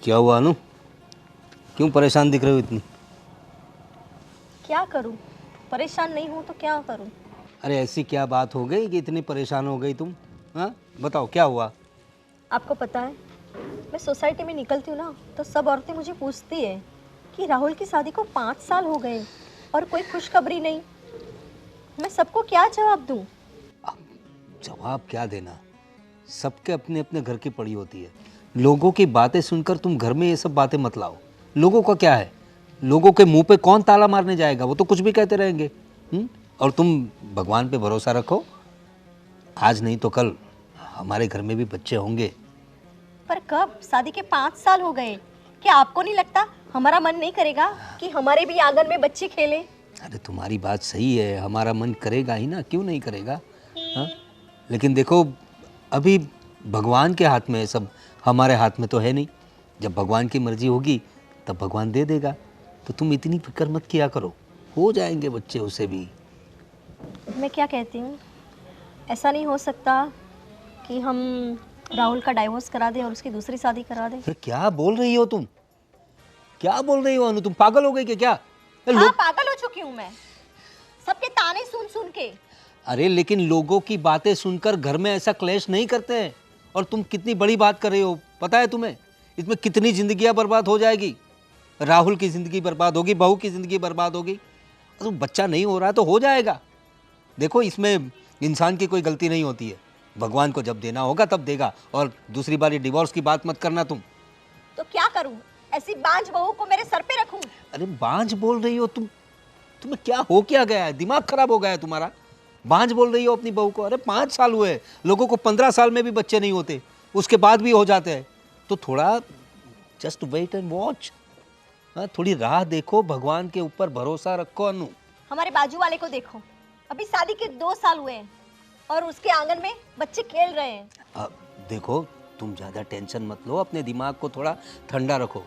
क्या हुआ अनु? क्यों परेशान दिख रहे हो इतनी? क्या करूं? परेशान नहीं हूं तो क्या करूं? अरे ऐसी क्या बात हो गई कि इतनी परेशान हो गई तुम? हाँ बताओ क्या हुआ? आपको पता है, मैं सोसाइटी में निकलती हूँ ना तो सब औरतें मुझे पूछती है कि राहुल की शादी को 5 साल हो गए और कोई खुशखबरी नहीं। मैं सबको क्या जवाब दूं? अब जवाब क्या देना? सबके अपने अपने घर की पड़ी होती है। लोगों की बातें सुनकर तुम घर में ये सब बातें मत लाओ। लोगों का क्या है? लोगों के मुंह पे कौन ताला मारने जाएगा? वो तो कुछ भी कहते रहेंगे। और तुम भगवान पे भरोसा रखो, आज नहीं तो कल हमारे घर में भी बच्चे होंगे। पर कब? शादी के 5 साल हो गए। क्या आपको नहीं लगता हमारा मन नहीं करेगा कि हमारे भी आंगन में बच्चे खेलें? अरे तुम्हारी बात सही है, हमारा मन करेगा ही ना, क्यों नहीं करेगा? हाँ, लेकिन देखो अभी भगवान के हाथ में है सब, हमारे हाथ में तो है नहीं। जब भगवान की मर्जी होगी तब भगवान दे देगा। तो तुम इतनी फिक्र मत किया करो, हो जाएंगे बच्चे उसे भी। मैं क्या कहती हूँ, ऐसा नहीं हो सकता कि हम राहुल का डाइवोर्स करा दें और उसकी दूसरी शादी करा दें? अरे क्या बोल रही हो तुम? क्या बोल रही हो अनु? तुम पागल हो गई क्या? हाँ, पागल हो चुकी हूँ मैं, सबके ताने सुन सुन के। अरे लेकिन लोगों की बातें सुनकर घर में ऐसा क्लेश नहीं करते हैं। और तुम कितनी बड़ी बात कर रही हो, पता है तुम्हें? इसमें कितनी जिंदगियां बर्बाद हो जाएगी। राहुल की ज़िंदगी बर्बाद होगी, बहू की ज़िंदगी बर्बाद होगी। तो बच्चा नहीं हो रहा तो हो जाएगा। देखो इसमें इंसान की कोई गलती नहीं होती है। भगवान को जब देना होगा तब देगा। और दूसरी बार ये डिवोर्स की बात मत करना तुम। तो क्या करूं? ऐसी बांझ बहू को मेरे सर पे रखूं? अरे बांझ बोल रही हो तुम? तुम्हें क्या हो क्या गया है? दिमाग खराब हो गया है तुम्हारा? बांझ बोल रही हो अपनी बहू को? अरे 5 साल हुए, लोगों को 15 साल में भी बच्चे नहीं होते, उसके बाद भी हो जाते हैं। तो थोड़ा जस्ट वेट एंड वॉच। हाँ, थोड़ी राह देखो, भगवान के ऊपर भरोसा रखो अनु। हमारे बाजू वाले को देखो, अभी शादी के 2 साल हुए हैं और उसके आंगन में बच्चे खेल रहे हैं। अब देखो तुम ज़्यादा टेंशन मत लो, अपने दिमाग को थोड़ा ठंडा रखो।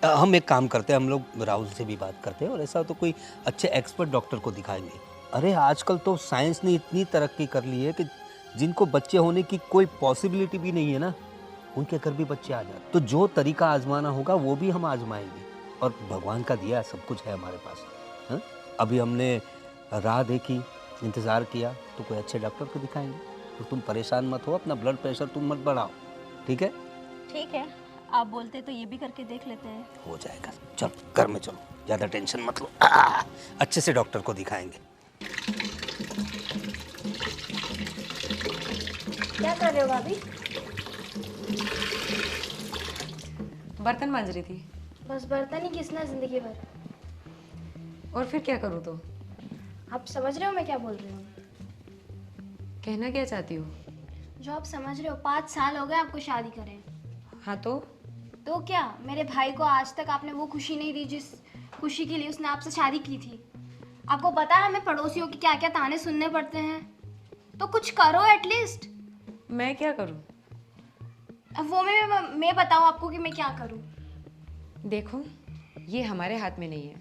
हम एक काम करते हैं, हम लोग राहुल से भी बात करते हैं और ऐसा तो कोई अच्छे एक्सपर्ट डॉक्टर को दिखाएंगे। अरे आजकल तो साइंस ने इतनी तरक्की कर ली है कि जिनको बच्चे होने की कोई पॉसिबिलिटी भी नहीं है ना, उनके घर भी बच्चे आ जाते। तो जो तरीका आजमाना होगा वो भी हम आजमाएंगे। और भगवान का दिया सब कुछ है हमारे पास। हाँ, अभी हमने राह देखी, इंतज़ार किया, तो कोई अच्छे डॉक्टर को दिखाएंगे। तो तुम परेशान मत हो, अपना ब्लड प्रेशर तुम मत बढ़ाओ, ठीक है? ठीक है, आप बोलते तो ये भी करके देख लेते हैं। हो जाएगा, चलो घर में चलो, ज़्यादा टेंशन मत लो। अच्छे से डॉक्टर को दिखाएंगे। क्या कर रहे हो भाभी? बर्तन मांज रही थी। बस बर्तन ही घिसना जिंदगी भर। और फिर क्या करूँ तो? आप समझ रहे हो मैं क्या बोल रही हूँ? कहना क्या चाहती हो? जो आप समझ रहे हो, 5 साल हो गए आपको शादी करें। हाँ तो क्या मेरे भाई को आज तक आपने वो खुशी नहीं दी जिस खुशी के लिए उसने आपसे शादी की थी। आपको पता है हमें पड़ोसियों के क्या क्या ताने सुनने पड़ते हैं। तो कुछ करो एटलीस्ट। मैं क्या करूँ? अब वो मैं बताऊँ आपको कि मैं क्या करूँ? देखो ये हमारे हाथ में नहीं है,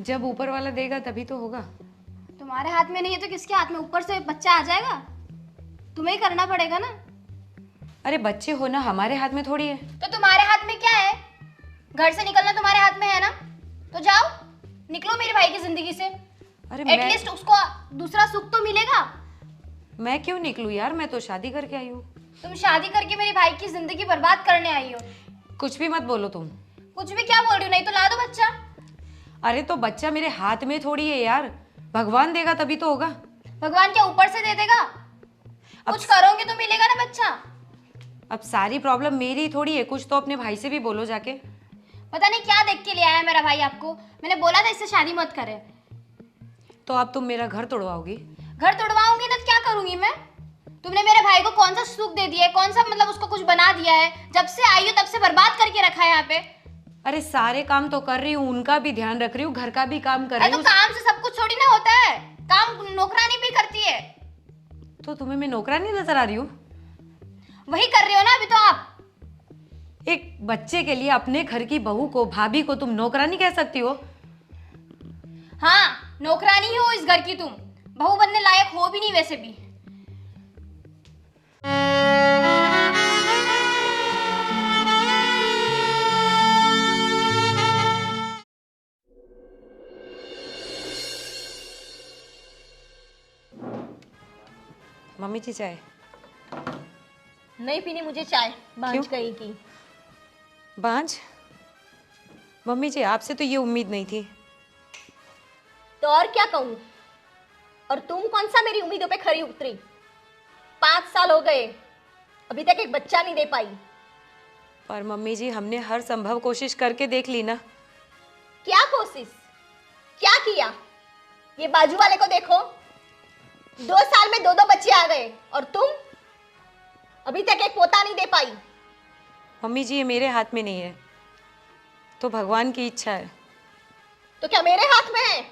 जब ऊपर वाला देगा तभी तो होगा। तुम्हारे हाथ में नहीं है तो किसके हाथ में? ऊपर से बच्चा आ जाएगा, तुम्हें ही करना पड़ेगा ना। अरे बच्चे होना हमारे हाथ में थोड़ी है। तो तुम्हारे हाथ में क्या है? घर से निकलना तुम्हारे हाथ में है ना, तो जाओ निकलो मेरे भाई की जिंदगी से। अरे एटलीस्ट उसको दूसरा सुख तो मिलेगा। मैं क्यों निकलूं यार, मैं तो शादी करके आई हूँ। तुम शादी करके मेरे भाई की जिंदगी बर्बाद करने आई हो। कुछ भी मत बोलो तुम। कुछ भी क्या बोल रही हो? नहीं तो ला दो बच्चा। अरे तो बच्चा मेरे हाथ में थोड़ी है यार, भगवान देगा तभी तो होगा। भगवान क्या ऊपर से दे देगा? कुछ करोगे तो मिलेगा ना बच्चा। अब सारी प्रॉब्लम मेरी थोड़ी है, कुछ तो अपने भाई से भी बोलो जाके। पता नहीं क्या देख के ले आया मेरा भाई आपको। मैंने बोला था इससे शादी मत करे। तो अब तुम मेरा घर तोड़वाओगी? घर तोड़वाऊंगी ना तो क्या करूंगी मैं? तुमने मेरे भाई को कौन सा सुख दे दिया है, कौन सा मतलब उसको कुछ बना दिया है? जब से आई हो तब से बर्बाद करके रखा है यहाँ पे। अरे सारे काम तो कर रही हूँ, उनका भी ध्यान रख रही हूँ, घर का भी काम कर रही तो हूँ। काम से सब कुछ थोड़ी ना होता है, काम नौकरानी भी करती है। तो तुम्हें मैं नौकरानी नजर आ रही हूँ? वही कर रही हो ना अभी तो आप। एक बच्चे के लिए अपने घर की बहू को, भाभी को तुम नौकरानी कह सकती हो? हाँ, नौकरानी हो इस घर की तुम, बहू बनने लायक हो भी नहीं वैसे भी। मम्मी जी चाय। नहीं पीनी मुझे चाय, बांझ गई की। बांझ? मम्मी जी आपसे तो ये उम्मीद नहीं थी। तो और क्या कहूँ? और तुम कौन सा मेरी उम्मीदों पे खरी उतरी? 5 साल हो गए, अभी तक एक बच्चा नहीं दे पाई। पर मम्मी जी हमने हर संभव कोशिश करके देख ली ना। क्या कोशिश? क्या किया? ये बाजू वाले को देखो, 2 साल में 2 बच्चे आ गए, और तुम अभी तक एक पोता नहीं दे पाई। मम्मी जी ये मेरे हाथ में नहीं है, तो भगवान की इच्छा है। तो क्या मेरे हाथ में है?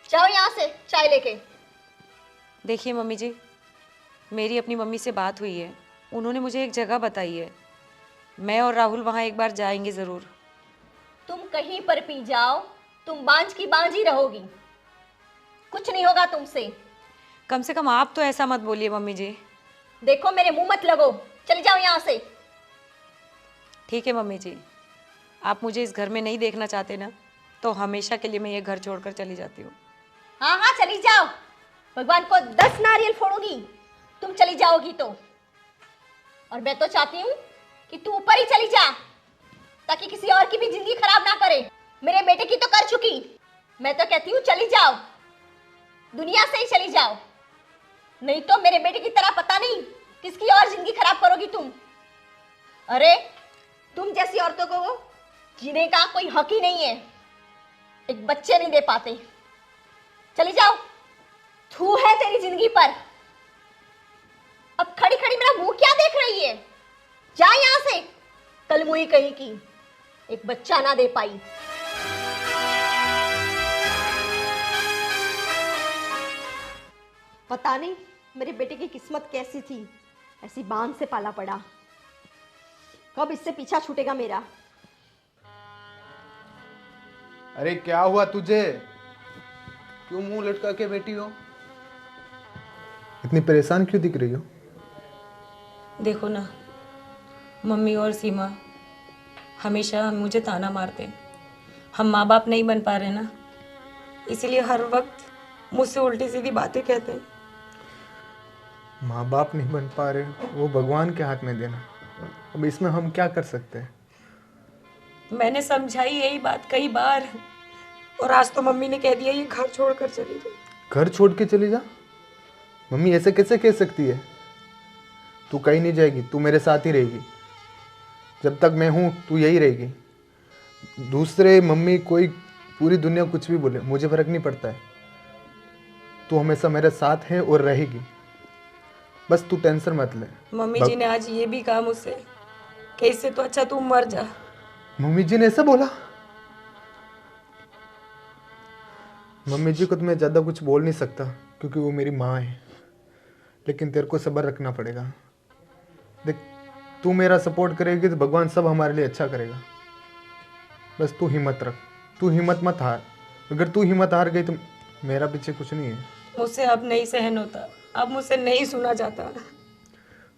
जाओ यहाँ से चाय लेके। देखिए मम्मी जी, मेरी अपनी मम्मी से बात हुई है, उन्होंने मुझे एक जगह बताई है। मैं और राहुल वहाँ एक बार जाएंगे ज़रूर। तुम कहीं पर पी जाओ, तुम बांझ की बांझ ही रहोगी, कुछ नहीं होगा तुमसे। कम से कम आप तो ऐसा मत बोलिए मम्मी जी। देखो मेरे मुंह मत लगो, चले जाओ यहाँ से। ठीक है मम्मी जी, आप मुझे इस घर में नहीं देखना चाहते ना, तो हमेशा के लिए मैं ये घर छोड़कर चली जाती हूँ। हाँ हाँ चली जाओ, भगवान को 10 नारियल फोड़ूंगी तुम चली जाओगी तो। और मैं तो चाहती हूँ कि तू ऊपर ही चली जा, ताकि किसी और की भी जिंदगी खराब ना करे। मेरे बेटे की तो कर चुकी, मैं तो कहती हूँ चली जाओ, दुनिया से ही चली जाओ, नहीं तो मेरे बेटे की तरह पता नहीं किसकी और जिंदगी खराब करोगी तुम। अरे तुम जैसी औरतों को वो जीने का कोई हक ही नहीं है, एक बच्चे नहीं दे पाते। चली जाओ, थू है तेरी जिंदगी पर। अब खड़ी खड़ी मेरा मुंह क्या देख रही है? जा यहां से, कल मुई कहीं की, एक बच्चा ना दे पाई। पता नहीं मेरे बेटे की किस्मत कैसी थी, ऐसी बांध से पाला पड़ा। कब इससे पीछा छूटेगा मेरा? अरे क्या हुआ तुझे? क्यों मुंह लटका के बैठी हो? इतनी परेशान क्यों दिख रही हो? देखो ना, मम्मी और सीमा हमेशा मुझे ताना मारते हैं। हम माँ बाप नहीं बन पा रहे ना, इसीलिए हर वक्त मुझसे उल्टी सीधी बातें कहते हैं। माँ बाप नहीं बन पा रहे, वो भगवान के हाथ में देना। अब इसमें हम क्या कर सकते हैं? मैंने समझाई यही बात कई बार, और आज तो मम्मी ने कह दिया ये घर छोड़कर चली जाए। घर छोड़ के चली जा? मम्मी ऐसे कैसे कह सकती है? तू कहीं नहीं जाएगी, तू मेरे साथ ही रहेगी। जब तक मैं हूँ तू यही रहेगी। दूसरे मम्मी कोई पूरी दुनिया कुछ भी बोले, मुझे फर्क नहीं पड़ता है। तू हमेशा मेरे साथ है और रहेगी, बस तू टेंशन मत ले। मम्मी जी ने आज ये भी कहा मुझसे कि इससे तो अच्छा तू मर जा। मम्मी जी ने ऐसा बोला? मम्मी जी को तो मैं ज़्यादा कुछ बोल नहीं सकता क्योंकि वो मेरी माँ है, लेकिन तेरे को सब्र रखना पड़ेगा। देख, तू मेरा सपोर्ट करेगी तो भगवान सब हमारे लिए अच्छा करेगा। बस तू हिम्मत रख, तू हिम्मत मत हार। अगर तू हिम्मत हार गई तो मेरा पीछे कुछ नहीं है। मुझसे अब नहीं सहन होता, अब मुझसे नहीं सुना जाता।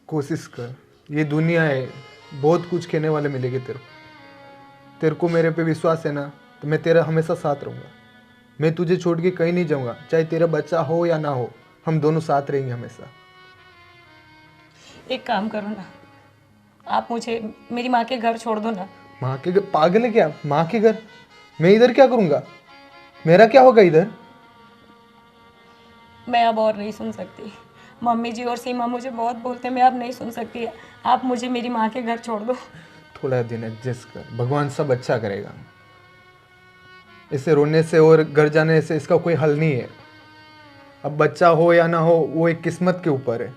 कोशिश कर, ये दुनिया है, बहुत कुछ कहने वाले मिलेंगे तेरे को मेरे पे विश्वास है ना, तो मैं तेरा हमेशा साथ रहूँगा। मैं तुझे छोड़ के कहीं नहीं जाऊँगा, चाहे तेरा बच्चा हो या ना हो, हम दोनों साथ रहेंगे हमेशा। एक काम करो ना, आप मुझे मेरी माँ के घर छोड़ दो ना। माँ के घर? पागल है क्या? माँ के घर? मैं इधर क्या करूँगा? मेरा क्या होगा इधर? मैं अब और नहीं सुन सकती। मम्मी जी और सीमा मुझे बहुत बोलते हैं, मैं अब नहीं सुन सकती। आप मुझे मेरी माँ के घर छोड़ दो। थोड़ा दिन एडजस्ट कर, भगवान सब अच्छा करेगा। इसे रोने से और घर जाने से इसका कोई हल नहीं है। अब बच्चा हो या ना हो वो एक किस्मत के ऊपर है।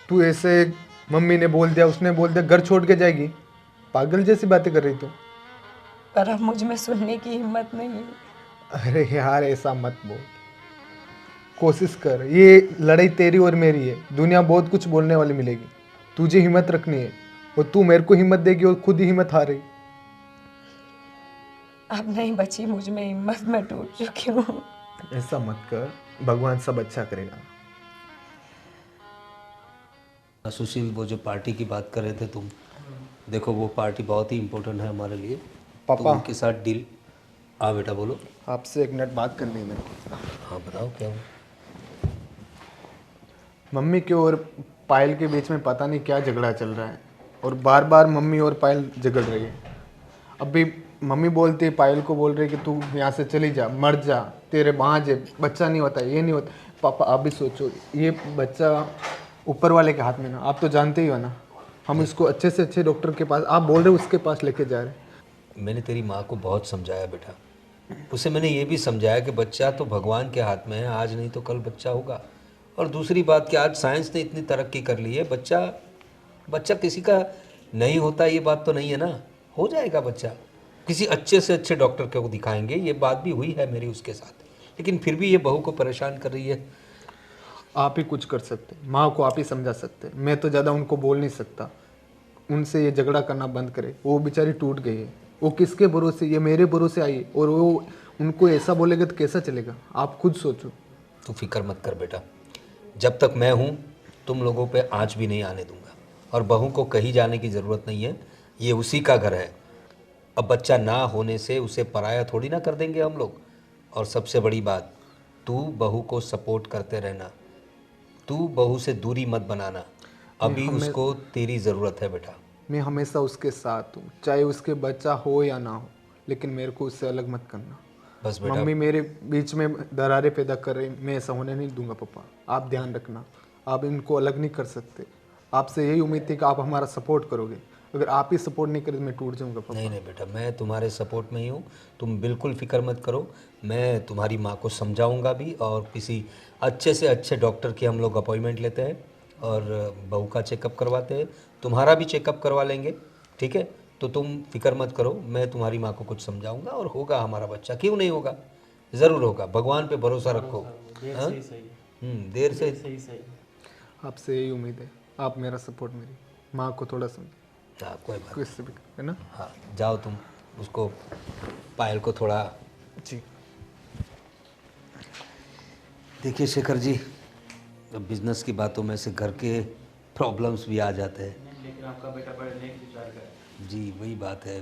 तू ऐसे मम्मी ने बोल दिया, उसने बोल दिया, घर छोड़ के जाएगी? पागल जैसी बातें कर रही तू। पर अब मुझ में सुनने की हिम्मत नहीं है। अरे यार ऐसा मत बोल, कोशिश कर। ये लड़ाई तेरी और मेरी है, दुनिया बहुत कुछ बोलने वाली मिलेगी। तुझे हिम्मत रखनी है, और तू मेरे को हिम्मत देगी और खुद ही हिम्मत हारेगी। अब नहीं बची मुझ में हिम्मत, मैं टूट चुकी हूँ। ऐसा मत कर, भगवान सब अच्छा करेगा। सुशील, वो जो पार्टी की बात कर रहे थे तुम, देखो वो पार्टी बहुत ही इम्पोर्टेंट है हमारे लिए। पापा। तो उनके साथ डील। हाँ बेटा बोलो। आपसे एक मिनट बात करनी है मेरे को। हाँ बताओ क्या हुआ? मम्मी के और पायल के बीच में पता नहीं क्या झगड़ा चल रहा है, और बार बार मम्मी और पायल झगड़ रही है। अभी मम्मी बोलती है, पायल को बोल रही है कि तू यहाँ से चली जा, मर जा, तेरे भांज है, बच्चा नहीं होता, ये नहीं होता। पापा आप भी सोचो, ये बच्चा ऊपर वाले के हाथ में ना, आप तो जानते ही हो ना। हम इसको अच्छे से अच्छे डॉक्टर के पास, आप बोल रहे हो उसके पास लेके जा रहे हैं। मैंने तेरी माँ को बहुत समझाया बेटा, उसे मैंने ये भी समझाया कि बच्चा तो भगवान के हाथ में है, आज नहीं तो कल बच्चा होगा। और दूसरी बात कि आज साइंस ने इतनी तरक्की कर ली है, बच्चा किसी का नहीं होता ये बात तो नहीं है ना, हो जाएगा बच्चा। किसी अच्छे से अच्छे डॉक्टर को दिखाएंगे, ये बात भी हुई है मेरी उसके साथ, लेकिन फिर भी ये बहू को परेशान कर रही है। आप ही कुछ कर सकते, माँ को आप ही समझा सकते, मैं तो ज़्यादा उनको बोल नहीं सकता। उनसे ये झगड़ा करना बंद करे, वो बेचारी टूट गई है, वो किसके भरोसे, ये मेरे भरोसे आई है, और वो उनको ऐसा बोलेगा तो कैसा चलेगा, आप खुद सोचो। तू फिक्र मत कर बेटा, जब तक मैं हूँ तुम लोगों पे आँच भी नहीं आने दूंगा, और बहू को कहीं जाने की ज़रूरत नहीं है, ये उसी का घर है। अब बच्चा ना होने से उसे पराया थोड़ी ना कर देंगे हम लोग। और सबसे बड़ी बात, तू बहू को सपोर्ट करते रहना, तू बहू से दूरी मत बनाना, अभी उसको तेरी ज़रूरत है बेटा। मैं हमेशा उसके साथ हूँ, चाहे उसके बच्चा हो या ना हो, लेकिन मेरे को उससे अलग मत करना। बस बेटा, मम्मी मेरे बीच में दरारें पैदा कर रही, मैं ऐसा होने नहीं दूंगा। पापा आप ध्यान रखना, आप इनको अलग नहीं कर सकते। आपसे यही उम्मीद थी कि आप हमारा सपोर्ट करोगे, अगर आप ही सपोर्ट नहीं करें तो मैं टूट जाऊंगा। पापा नहीं नहीं बेटा, मैं तुम्हारे सपोर्ट में ही हूँ, तुम बिल्कुल फिक्र मत करो। मैं तुम्हारी माँ को समझाऊंगा भी, और किसी अच्छे से अच्छे डॉक्टर की हम लोग अपॉइंटमेंट लेते हैं और बहू का चेकअप करवाते हैं, तुम्हारा भी चेकअप करवा लेंगे, ठीक है? तो तुम फिक्र मत करो, मैं तुम्हारी माँ को कुछ समझाऊंगा और होगा हमारा बच्चा, क्यों नहीं होगा, ज़रूर होगा, भगवान पे भरोसा रखो। हाँ? देर से सही। आपसे यही उम्मीद है, आप मेरा सपोर्ट, मेरी माँ को थोड़ा समझ, हाँ कोई बात किससे भी है ना। हाँ, जाओ तुम उसको, पायल को थोड़ा। जी देखिए शेखर जी, अब बिजनेस की बातों में से घर के प्रॉब्लम्स भी आ जाते हैं। लेकिन आपका बेटा पढ़ने की विचार करे। जी वही बात है,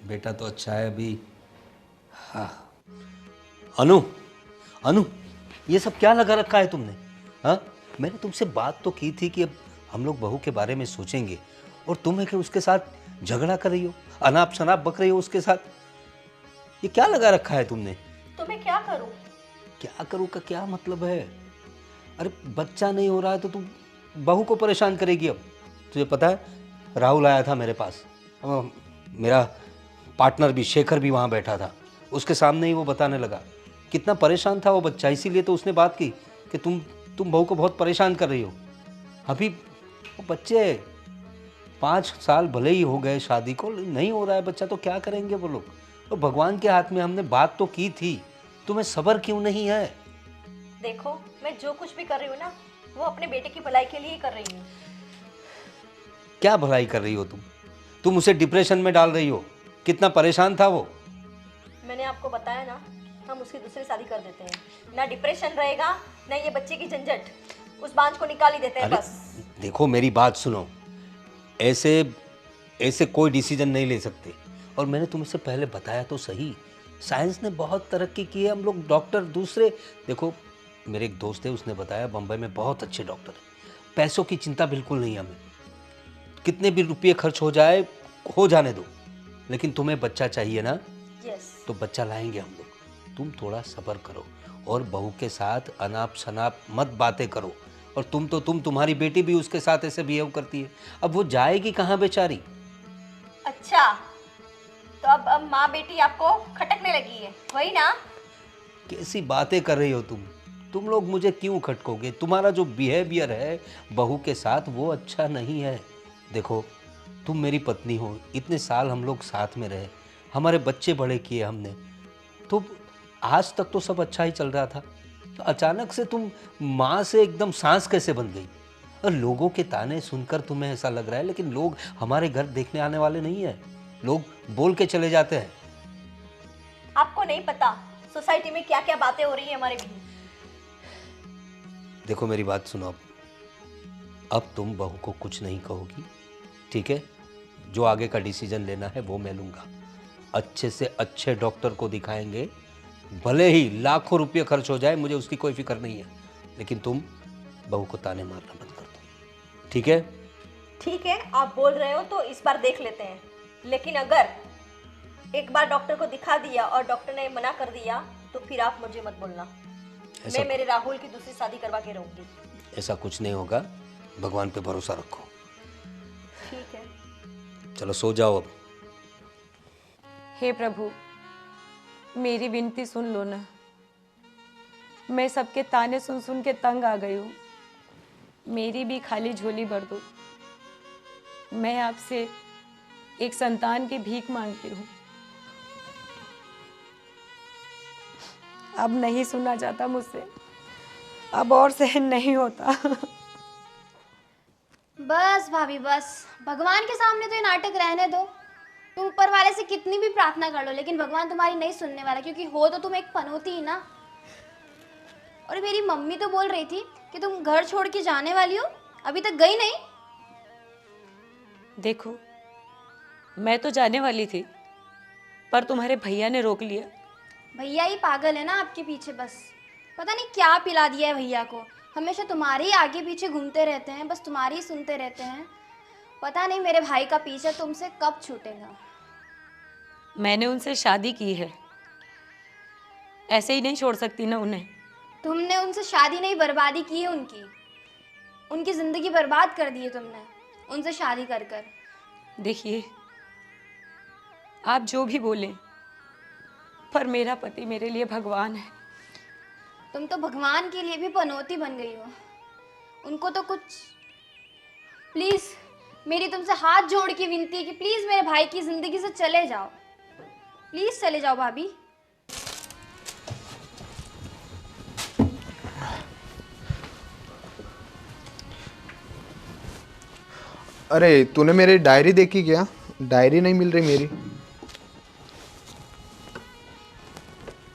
बेटा तो अच्छा है अभी। हाँ अनु, अनु ये सब क्या लगा रखा है तुमने? हाँ, मैंने तुमसे बात तो की थी कि अब हम लोग बहू के बारे में सोचेंगे, और तुम है कि उसके साथ झगड़ा कर रही हो, अनाप शनाप बक रही हो उसके साथ। ये क्या लगा रखा है तुमने? तो मैं क्या करूं? क्या करूं का क्या मतलब है? अरे बच्चा नहीं हो रहा है तो तुम बहू को परेशान करेगी। अब तुझे पता है, राहुल आया था मेरे पास, मेरा पार्टनर भी शेखर भी वहाँ बैठा था, उसके सामने ही वो बताने लगा कितना परेशान था वो बच्चा। इसीलिए तो उसने बात की कि तुम बहू को बहुत परेशान कर रही हो। अभी वो बच्चे 5 साल भले ही हो गए शादी को, नहीं हो रहा है बच्चा, तो क्या करेंगे वो लोग? तो भगवान के हाथ में, हमने बात तो की थी, तुम्हें सब्र क्यों नहीं है? देखो, मैं जो कुछ भी कर रही हूँ ना, वो अपने बेटे की भलाई के लिए ही कर रही हूँ। क्या भलाई कर रही हो तुम उसे डिप्रेशन में डाल रही हो। कितना परेशान था वो। मैंने आपको बताया ना, हम उसकी दूसरी शादी कर देते हैं, ना डिप्रेशन रहेगा ना ये बच्चे की झंझट, उस बांझ को निकाल ही देते हैं अरे बस। देखो मेरी बात सुनो, ऐसे कोई डिसीजन नहीं ले सकते। और मैंने तुमसे पहले बताया तो सही, साइंस ने बहुत तरक्की की है, हम लोग डॉक्टर दूसरे, देखो मेरे एक दोस्त है, उसने बताया बम्बई में बहुत अच्छे डॉक्टर हैं, पैसों की चिंता बिल्कुल नहीं हमें, कितने भी रुपये खर्च हो जाए हो जाने दो, लेकिन तुम्हें बच्चा चाहिए ना, यस। तो बच्चा लाएंगे हम लोग। तुम थोड़ा सब्र करो और बहू के साथ अनाप शनाप मत बातें करो। और तुम्हारी बेटी भी उसके साथ ऐसे बिहेव करती है, अब वो जाएगी कहाँ बेचारी? अच्छा, तो अब माँ बेटी आपको खटकने लगी है, वही ना? कैसी बातें कर रही हो तुम लोग मुझे क्यों खटकोगे? तुम्हारा जो बिहेवियर है बहू के साथ वो अच्छा नहीं है। देखो तुम मेरी पत्नी हो, इतने साल हम लोग साथ में रहे, हमारे बच्चे बड़े किए हमने, तो आज तक तो सब अच्छा ही चल रहा था, तो अचानक से तुम माँ से एकदम सांस कैसे बन गई? और लोगों के ताने सुनकर तुम्हें ऐसा लग रहा है, लेकिन लोग हमारे घर देखने आने वाले नहीं है, लोग बोल के चले जाते हैं। आपको नहीं पता सोसाइटी में क्या क्या बातें हो रही है हमारे बीच। देखो मेरी बात सुनो, अब तुम बहू को कुछ नहीं कहोगी, ठीक है? जो आगे का डिसीजन लेना है वो मैं लूँगा, अच्छे से अच्छे डॉक्टर को दिखाएंगे, भले ही लाखों रुपये खर्च हो जाए, मुझे उसकी कोई फिक्र नहीं है, लेकिन तुम बहू को ताने मारना बंद कर दो, ठीक है? ठीक है, आप बोल रहे हो तो इस बार देख लेते हैं, लेकिन अगर एक बार डॉक्टर को दिखा दिया और डॉक्टर ने मना कर दिया तो फिर आप मुझे मत बोलना। मैं मेरे राहुल की दूसरी शादी करवा के रहूंगी। ऐसा कुछ नहीं होगा, भगवान पे भरोसा रखो। ठीक है। चलो सो जाओ अब। हे प्रभु, मेरी विनती सुन लो ना। मैं सबके ताने सुन सुन के तंग आ गई हूँ। मेरी भी खाली झोली भर दो। मैं आपसे एक संतान की भीख मांगती हूँ। अब नहीं सुना जाता मुझसे, अब और सहन नहीं होता। बस भाभी बस, भगवान के सामने तो ये नाटक रहने दो। तुम ऊपर वाले से कितनी भी प्रार्थना कर लो, लेकिन भगवान तुम्हारी नहीं सुनने वाला, क्योंकि हो तो तुम एक पनौती ही ना। और मेरी मम्मी तो बोल रही थी कि तुम घर छोड़ के जाने वाली हो, अभी तक गई नहीं। देखो, मैं तो जाने वाली थी, पर तुम्हारे भैया ने रोक लिया। भैया ही पागल है ना आपके पीछे, बस पता नहीं क्या पिला दिया है भैया को। हमेशा तुम्हारे ही आगे पीछे घूमते रहते हैं, बस तुम्हारी ही सुनते रहते हैं। पता नहीं मेरे भाई का पीछा तुमसे कब छूटेगा। मैंने उनसे शादी की है, ऐसे ही नहीं छोड़ सकती ना उन्हें। तुमने उनसे शादी नहीं, बर्बादी की है उनकी। उनकी ज़िंदगी बर्बाद कर दी है तुमने उनसे शादी कर कर। देखिए, आप जो भी बोले, पर मेरा पति मेरे लिए भगवान है। तुम तो भगवान के लिए भी पनौती बन गई हो। उनको तो कुछ, प्लीज़ मेरी तुमसे हाथ जोड़ के विनती है कि प्लीज़ मेरे भाई की ज़िंदगी से चले जाओ। प्लीज़ चले जाओ भाभी। अरे तूने मेरी डायरी देखी क्या? डायरी नहीं मिल रही मेरी।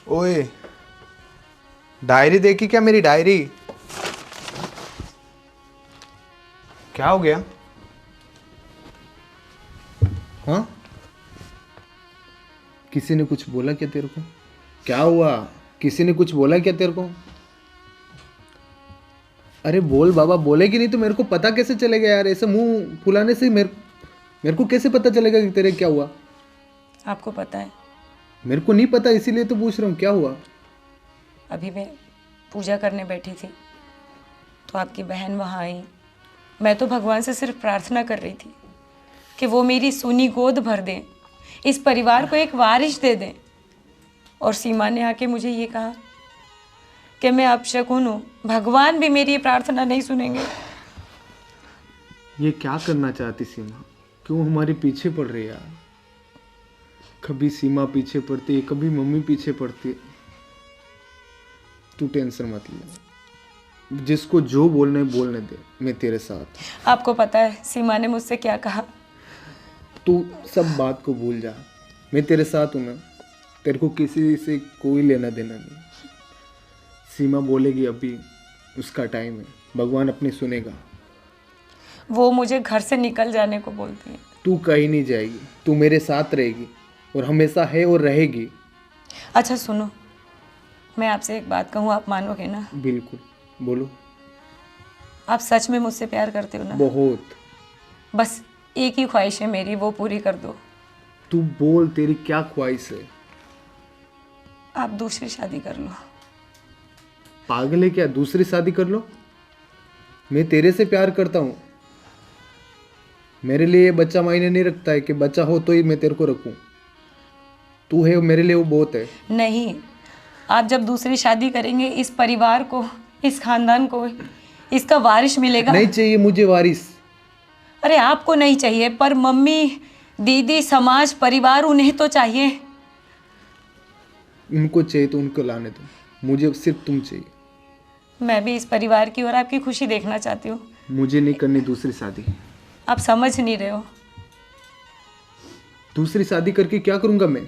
ओए, डायरी देखी क्या मेरी डायरी? क्या हो गया? हाँ, किसी ने कुछ बोला क्या तेरे को? क्या हुआ? किसी ने कुछ बोला क्या तेरे को? अरे बोल बाबा, बोलेगी नहीं तो मेरे को पता कैसे चलेगा यार? ऐसे मुंह फुलाने से मेरे को कैसे पता चलेगा कि तेरे क्या हुआ? आपको पता है, मेरे को नहीं पता, इसीलिए तो पूछ रहा हूँ, क्या हुआ? अभी मैं पूजा करने बैठी थी तो आपकी बहन वहाँ आई। मैं तो भगवान से सिर्फ प्रार्थना कर रही थी कि वो मेरी सोनी गोद भर दें, इस परिवार को एक वारिस दे दें। और सीमा ने आके मुझे ये कहा कि मैं अपशकुन हूँ, भगवान भी मेरी ये प्रार्थना नहीं सुनेंगे। ये क्या करना चाहती सीमा? क्यों हमारे पीछे पड़ रही है यार? कभी सीमा पीछे पड़ती है, कभी मम्मी पीछे पड़ती है। तू टेंशन मत ले, जिसको जो बोलने बोलने दे, मैं तेरे साथ। आपको पता है सीमा ने मुझसे क्या कहा? तू सब बात को भूल जा, मैं तेरे साथ हूं ना। तेरे को किसी से कोई लेना देना नहीं। सीमा बोलेगी अभी उसका टाइम है, भगवान अपनी सुनेगा। वो मुझे घर से निकल जाने को बोलती है। तू कहीं नहीं जाएगी, तू मेरे साथ रहेगी और हमेशा है और रहेगी। अच्छा सुनो, मैं आपसे एक बात कहूँ, आप मानोगे ना? बिल्कुल, बोलो। आप सच में मुझसे प्यार करते हो ना? बहुत। बस एक ही ख्वाहिश है मेरी, वो पूरी कर दो। तू बोल, तेरी क्या ख्वाहिश है? आप दूसरी शादी कर लो। पागल है क्या? दूसरी शादी कर लो? मैं तेरे से प्यार करता हूँ। मेरे लिए ये बच्चा मायने नहीं रखता है कि बच्चा हो तो ही मैं तेरे को रखूं। तू है मेरे लिए, वो बहुत है। नहीं, आप जब दूसरी शादी करेंगे, इस परिवार को, इस खानदान को इसका वारिस मिलेगा। नहीं चाहिए मुझे वारिस। अरे आपको नहीं चाहिए, पर मम्मी, दीदी, समाज, परिवार, उन्हें तो चाहिए। उनको चाहिए तो उनको लाने दो, मुझे सिर्फ तुम चाहिए। मैं भी इस परिवार की और आपकी खुशी देखना चाहती हूँ। मुझे नहीं करनी दूसरी शादी। आप समझ नहीं रहे हो। दूसरी शादी करके क्या करूंगा मैं?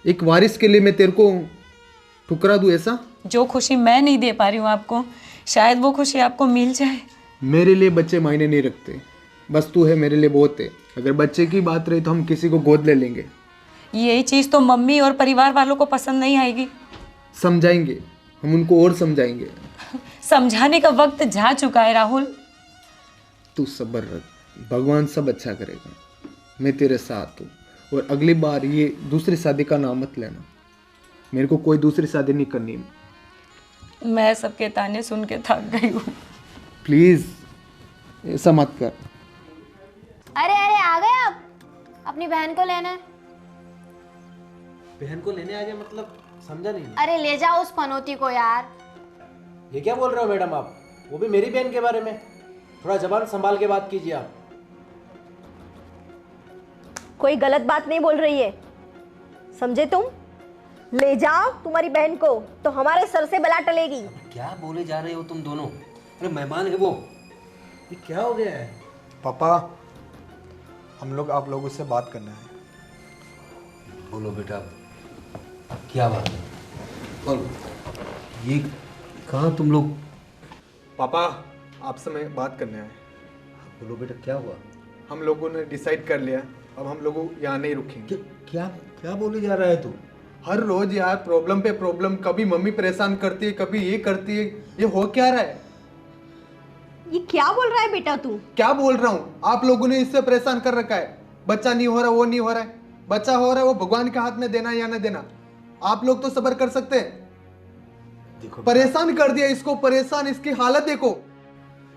एक वारिस के लिए मैं तेरे को ठुकरा दूं ऐसा? जो खुशी मैं नहीं दे पा रही हूँ आपको, शायद वो खुशी आपको मिल जाए। मेरे लिए बच्चे मायने नहीं रखते, बस तू है मेरे लिए बहुत है। अगर बच्चे की बात रही तो हम किसी को गोद ले लेंगे। यही चीज़ तो मम्मी और परिवार वालों को पसंद नहीं आएगी। समझाएंगे, हम उनको और समझाएंगे। समझाने का वक्त जा चुका है राहुल। तू सब्र रख, भगवान सब अच्छा करेगा। मैं तेरे साथ हूँ, और अगली बार ये दूसरी शादी का नाम मत लेना। मेरे को कोई दूसरी शादी नहीं करनी। मैं सबके ताने सुन के थक गई हूँ। प्लीज ऐसा मत कर। अरे अरे आ गए आप, अपनी बहन को लेना है। बहन को लेने आ गए मतलब समझा नहीं। अरे ले जाओ उस पनौती को यार। ये क्या बोल रहे हो मैडम आप? वो भी मेरी बहन के बारे में। थोड़ा जबान संभाल के बात कीजिए आप। कोई गलत बात नहीं बोल रही है, समझे तुम? ले जाओ तुम्हारी बहन को तो हमारे सर से बला टलेगी। क्या बोले जा रहे हो तुम दोनों? अरे मेहमान है वो। ये क्या हो गया है? पापा, हम लोग आप लोगों से बात करना है। बोलो बेटा, क्या बात है? और ये कहाँ तुम लोग? पापा, आपसे मैं बात करना है। बोलो बेटा, क्या हुआ? हम लोगों ने डिसाइड कर लिया, अब हम लोग यहाँ नहीं रुकेंगे। क्या क्या बोले जा रहा है तू? हर रोज यार प्रॉब्लम पे प्रॉब्लम, कभी मम्मी परेशान करती है, कभी ये करती है। ये हो क्या रहा है? ये क्या बोल रहा है बेटा तू? क्या बोल रहा हूँ? आप लोगों ने इससे परेशान कर रखा है। बच्चा नहीं हो रहा, वो नहीं हो रहा है। बच्चा हो रहा है, वो भगवान के हाथ में देना या ना देना। आप लोग तो सब्र कर सकते हैं। देखो परेशान कर दिया इसको, परेशान। इसकी हालत देखो।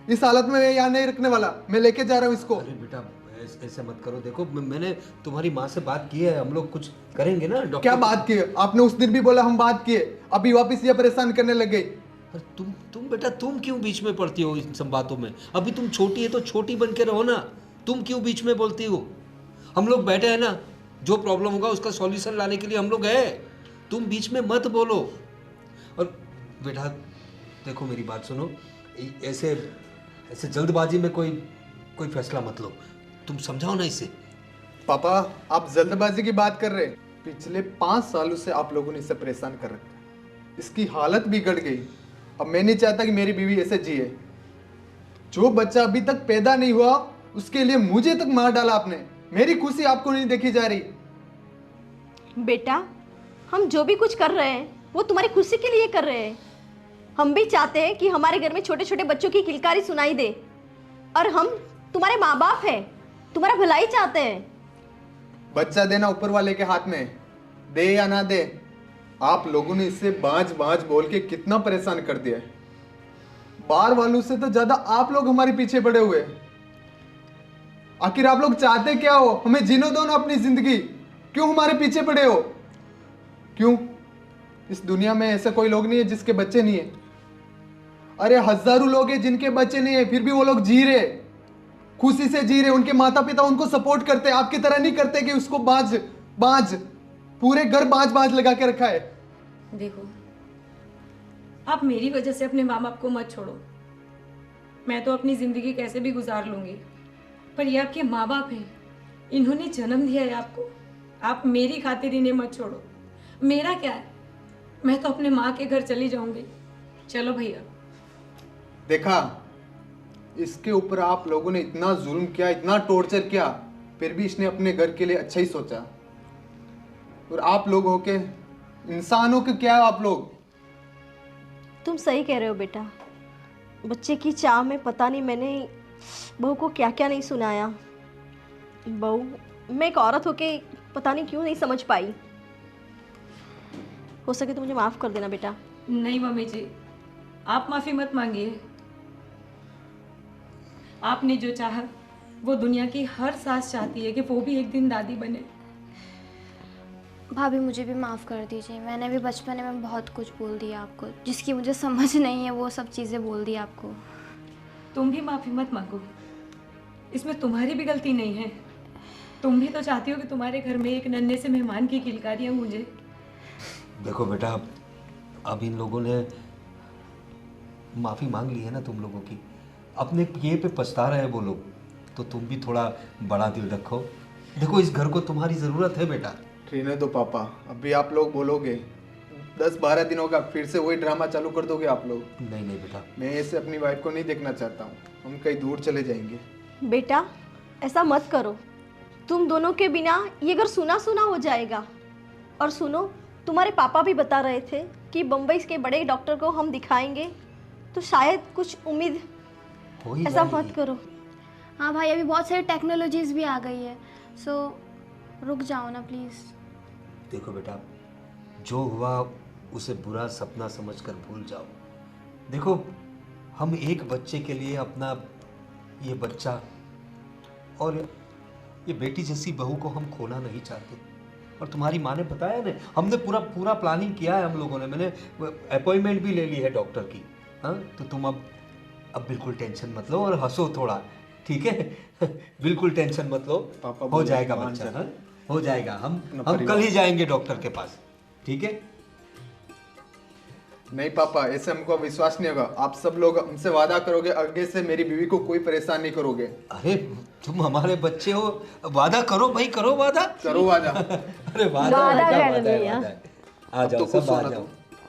इस हालत में मैं यहाँ नहीं रखने वाला, मैं लेके जा रहा हूँ इसको। अरे बेटा ऐसे मत करो। देखो मैंने तुम्हारी माँ से बात की है, हम लोग कुछ करेंगे ना डॉक्टर। क्या बात की? आपने उस दिन भी बोला हम बात किए, अभी वापस ये परेशान करने लग गई। अरे तुम बेटा, तुम क्यों बीच में पड़ती हो इन सब बातों में? अभी तुम छोटी है तो छोटी बन के रहो ना। तुम क्यों बीच में बोलती हो? हम लोग बैठे हैं ना, जो प्रॉब्लम होगा उसका सॉल्यूशन लाने के लिए हम लोग हैं। तुम बीच में मत बोलो। और बेटा देखो, मेरी बात सुनो। ऐसे ऐसे जल्दबाजी में कोई फैसला मत लो। तुम समझाओ ना इसे। पापा, आप जल्दबाजी की बात कर रहे हैं। पिछले 5 सालों से आप लोगों ने इसे परेशान कर रखा है। इसकी हालत बिगड़ गई। अब मैं नहीं चाहता कि मेरी बीवी ऐसे जिए। जो बच्चा अभी तक पैदा नहीं हुआ उसके लिए मुझे तक मार डाला आपने। मेरी खुशी आपको नहीं देखी जा रही। बेटा, हम जो भी कुछ कर रहे हैं वो तुम्हारी खुशी के लिए कर रहे हैं। हम भी चाहते हैं कि हमारे घर में छोटे छोटे बच्चों की किलकारी सुनाई दे, और हम तुम्हारे माँ बाप हैं, तुम्हारा भलाई चाहते हैं। बच्चा देना ऊपर वाले के हाथ में, दे या ना दे। आप लोगों ने इससे बाँझ बाँझ बोल के कितना परेशान कर दिया है। बाहर वालों से तो ज्यादा आप लोग हमारे पीछे पड़े हुए हैं। आखिर आप लोग चाहते क्या हो? हमें जीने दो ना अपनी जिंदगी। क्यों हमारे पीछे पड़े हो? क्यों? इस दुनिया में ऐसा कोई लोग नहीं है जिसके बच्चे नहीं है। अरे हजारों लोग हैं जिनके बच्चे नहीं है, फिर भी वो लोग जी रहे, खुशी से जी रहे। उनके माता पिता उनको सपोर्ट करते हैं। आपकी तरह नहीं करते कि उसको बाज बाज, पूरे घर बाज बाज लगा के रखा है। देखो, आप मेरी वजह से अपने माँ बाप को मत छोड़ो। मैं तो अपनी ज़िंदगी कैसे भी गुजार लूँगी, पर ये आपके माँ बाप हैं। इन्होंने जन्म दिया है आपको। आप मेरी खातिर इन्हें मत छोड़ो। मेरा क्या है, मैं तो अपने माँ के घर चली जाऊँगी। चलो भैया। देखा, इसके ऊपर आप लोगों ने इतना जुल्म किया, इतना टॉर्चर किया, फिर भी इसने अपने घर के लिए अच्छा ही सोचा। और आप लोग हो के इंसानों के क्या हो आप लोग? तुम सही कह रहे हो बेटा। बच्चे की चाह में पता नहीं मैंने बहू को क्या क्या नहीं सुनाया। बहू, मैं एक औरत होके पता नहीं क्यों नहीं समझ पाई। हो सके तो मुझे माफ़ कर देना बेटा। नहीं मम्मी जी, आप माफ़ी मत मांगिए। आपने जो चाहा वो दुनिया की हर सास चाहती है कि वो भी एक दिन दादी बने। भाभी मुझे भी माफ़ कर दीजिए। मैंने भी बचपन में बहुत कुछ बोल दिया आपको, जिसकी मुझे समझ नहीं है, वो सब चीज़ें बोल दी आपको। तुम भी माफ़ी मत मांगो, इसमें तुम्हारी भी गलती नहीं है। तुम भी तो चाहती हो कि तुम्हारे घर में एक नन्हे से मेहमान की किलकारियाँ गूंजे। देखो बेटा, अब इन लोगों ने माफ़ी मांग ली है ना तुम लोगों की, अपने किए पे पछता रहे हैं वो लोग, तो तुम भी थोड़ा बड़ा दिल रखो। देखो, इस घर को तुम्हारी ज़रूरत है बेटा। रहने दो पापा, अभी आप लोग बोलोगे 10-12 दिन होगा, फिर से वही ड्रामा चालू कर दोगे आप लोग। नहीं नहीं बेटा, मैं ऐसे अपनी वाइफ को नहीं देखना चाहता हूँ। हम कहीं दूर चले जाएंगे। बेटा, ऐसा मत करो। तुम दोनों के बिना ये घर सुना सुना हो जाएगा। और सुनो, तुम्हारे पापा भी बता रहे थे कि बम्बई के बड़े डॉक्टर को हम दिखाएंगे, तो शायद कुछ उम्मीद। हो ही ऐसा जाएगी। मत करो। हाँ भाई, अभी बहुत सारी टेक्नोलॉजीज भी आ गई है, सो रुक जाओ ना प्लीज़। देखो बेटा, जो हुआ उसे बुरा सपना समझकर भूल जाओ। देखो, हम एक बच्चे के लिए अपना ये बच्चा और ये बेटी जैसी बहू को हम खोना नहीं चाहते। और तुम्हारी माँ ने बताया ना, हमने पूरा प्लानिंग किया है हम लोगों ने। मैंने अपॉइंटमेंट भी ले ली है डॉक्टर की। हाँ, तो तुम अब बिल्कुल टेंशन मत लो और हंसो थोड़ा, ठीक है? बिल्कुल टेंशन मत लो, पापा हो बोले जाएगा मान बच्चा। जा। हाँ, हो जाएगा। हम परिवार। कल ही जाएंगे डॉक्टर के पास, ठीक है? नहीं पापा, ऐसे हमको विश्वास नहीं होगा। आप सब लोग हमसे वादा करोगे आगे से मेरी बीवी को कोई परेशान नहीं करोगे। अरे तुम हमारे बच्चे हो, वादा करो भाई, करो वादा। करो वादा। अरे वादा वादा है, क्या कर वादा है, लिया। वादा है। आ अब जाओ तो खुश सब आ होना जाओ। तू।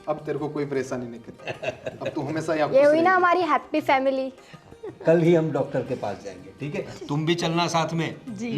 अब तेरे को कोई परेशानी नहीं करती। अब तू हमेशा यहाँ ये खुश हुई ना रहेगी। हमारी हैप्पी फैमिली। कल ही हम डॉक्टर के पास जाएंगे, ठीक है? तुम भी चलना साथ में। जी।